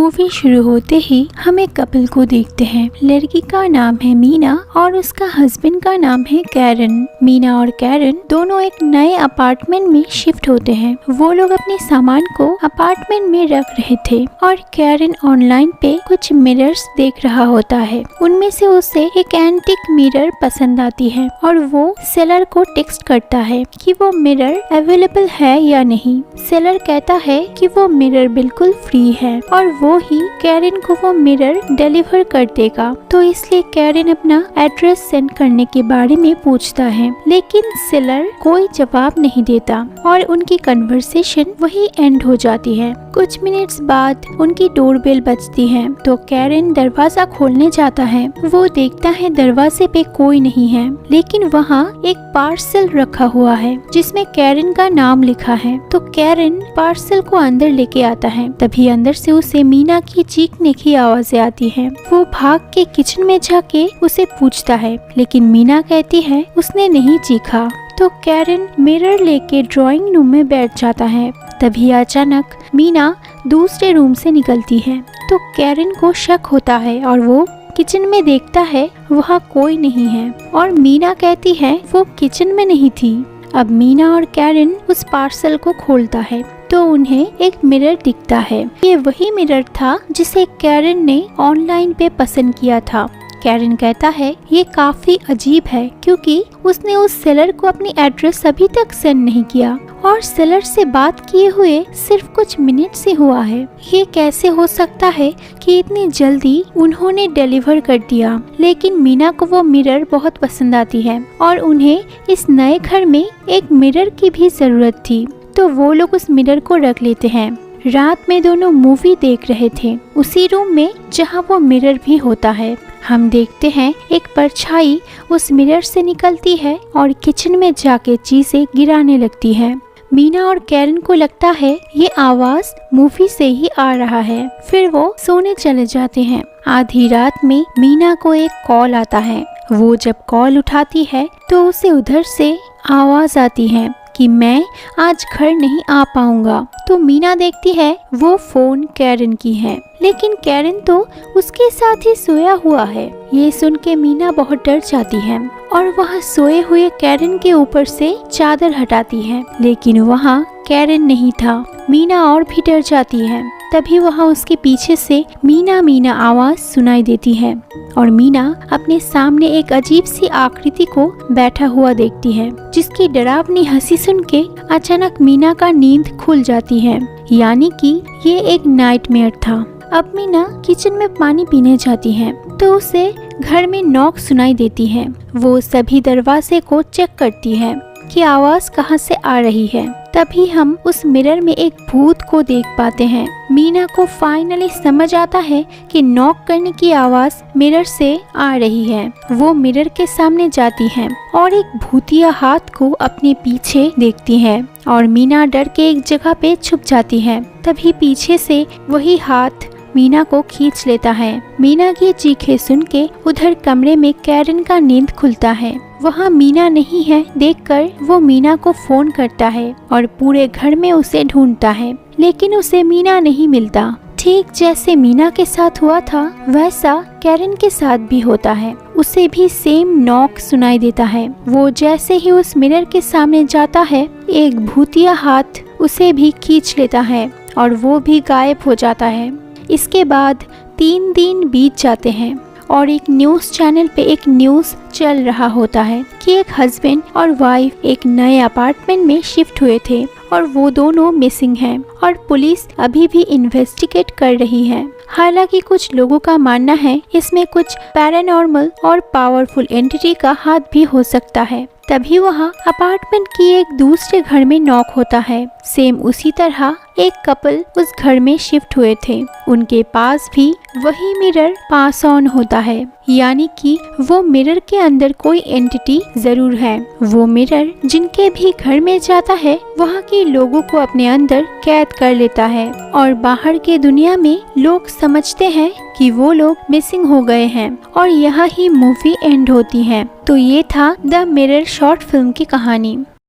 Movie शुरू होते ही हम एक कपल को देखते हैं। लड़की का नाम है मीना और उसका हस्बैंड का नाम है कैरन। मीना और कैरन दोनों एक नए अपार्टमेंट में शिफ्ट होते हैं। वो लोग अपने सामान को अपार्टमेंट में रख रहे थे और कैरन ऑनलाइन पे कुछ मिरर्स देख रहा होता है। उनमें से उसे एक एंटीक मिरर पसंद आती है और वो सेलर को टेक्स्ट करता है कि वो मिरर अवेलेबल है या नहीं। सेलर कहता है कि वो मिरर बिल्कुल फ्री है और वो ही कैरन को वो मिरर डिलीवर कर देगा। तो इसलिए कैरन अपना एड्रेस सेंड करने के बारे में पूछता है, लेकिन सेलर कोई जवाब नहीं देता और उनकी कन्वर्सेशन वही एंड हो जाती है। कुछ मिनट्स बाद उनकी डोरबेल बजती है तो कैरन दरवाजा खोलने जाता है। वो देखता है दरवाजे पे कोई नहीं है, लेकिन वहाँ एक पार्सल रखा हुआ है जिसमें कैरन का नाम लिखा है। तो कैरन पार्सल को अंदर लेके आता है। तभी अंदर से उसे मीना की चीखने की आवाजें आती है। वो भाग के किचन में जाके उसे पूछता है, लेकिन मीना कहती है उसने नहीं चीखा। तो कैरन मिरर लेके ड्राइंग रूम में बैठ जाता है। तभी अचानक मीना दूसरे रूम से निकलती है। तो कैरन को शक होता है और वो किचन में देखता है वहाँ कोई नहीं है और मीना कहती है वो किचन में नहीं थी। अब मीना और कैरन उस पार्सल को खोलता है तो उन्हें एक मिरर दिखता है। ये वही मिरर था जिसे कैरन ने ऑनलाइन पे पसंद किया था। कैरन कहता है ये काफी अजीब है क्योंकि उसने उस सेलर को अपनी एड्रेस अभी तक सेंड नहीं किया और सेलर से बात किए हुए सिर्फ कुछ मिनट से हुआ है। ये कैसे हो सकता है कि इतनी जल्दी उन्होंने डिलीवर कर दिया। लेकिन मीना को वो मिरर बहुत पसंद आती है और उन्हें इस नए घर में एक मिरर की भी जरूरत थी, तो वो लोग उस मिरर को रख लेते हैं। रात में दोनों मूवी देख रहे थे उसी रूम में जहाँ वो मिरर भी होता है। हम देखते हैं एक परछाई उस मिरर से निकलती है और किचन में जाके चीजें गिराने लगती है। मीना और कैरन को लगता है ये आवाज मूवी से ही आ रहा है। फिर वो सोने चले जाते हैं। आधी रात में मीना को एक कॉल आता है। वो जब कॉल उठाती है तो उसे उधर से आवाज आती है कि मैं आज घर नहीं आ पाऊंगा। तो मीना देखती है वो फोन कैरन की है, लेकिन कैरन तो उसके साथ ही सोया हुआ है। ये सुन के मीना बहुत डर जाती है और वह सोए हुए कैरन के ऊपर से चादर हटाती है, लेकिन वहाँ कैरन नहीं था। मीना और भी डर जाती है। तभी वहाँ उसके पीछे से मीना मीना आवाज सुनाई देती है और मीना अपने सामने एक अजीब सी आकृति को बैठा हुआ देखती है, जिसकी डरावनी हंसी सुन के अचानक मीना का नींद खुल जाती है, यानी कि ये एक नाइटमेयर था। अब मीना किचन में पानी पीने जाती है तो उसे घर में नॉक सुनाई देती है। वो सभी दरवाजे को चेक करती है कि आवाज कहाँ से आ रही है। तभी हम उस मिरर में एक भूत को देख पाते हैं। मीना को फाइनली समझ आता है कि नॉक करने की आवाज मिरर से आ रही है। वो मिरर के सामने जाती है और एक भूतिया हाथ को अपने पीछे देखती है और मीना डर के एक जगह पे छुप जाती है। तभी पीछे से वही हाथ मीना को खींच लेता है। मीना की चीखें सुन के उधर कमरे में कैरन का नींद खुलता है। वहाँ मीना नहीं है देखकर वो मीना को फोन करता है और पूरे घर में उसे ढूंढता है, लेकिन उसे मीना नहीं मिलता। ठीक जैसे मीना के साथ हुआ था वैसा कैरन के साथ भी होता है। उसे भी सेम नॉक सुनाई देता है। वो जैसे ही उस मिरर के सामने जाता है एक भूतिया हाथ उसे भी खींच लेता है और वो भी गायब हो जाता है। इसके बाद 3 दिन बीत जाते हैं और एक न्यूज़ चैनल पे एक न्यूज़ चल रहा होता है कि एक हस्बैंड और वाइफ एक नए अपार्टमेंट में शिफ्ट हुए थे और वो दोनों मिसिंग हैं और पुलिस अभी भी इन्वेस्टिगेट कर रही है। हालांकि कुछ लोगों का मानना है इसमें कुछ पैरानॉर्मल और पावरफुल एंटिटी का हाथ भी हो सकता है। तभी वहाँ अपार्टमेंट की एक दूसरे घर में नॉक होता है। सेम उसी तरह एक कपल उस घर में शिफ्ट हुए थे। उनके पास भी वही मिरर पास ऑन होता है, यानी कि वो मिरर के अंदर कोई एंटिटी जरूर है। वो मिरर जिनके भी घर में जाता है वहाँ के लोगों को अपने अंदर कैद कर लेता है और बाहर के दुनिया में लोग समझते हैं कि वो लोग मिसिंग हो गए हैं और यहाँ ही मूवी एंड होती है। तो ये था द मिरर शॉर्ट फिल्म की कहानी।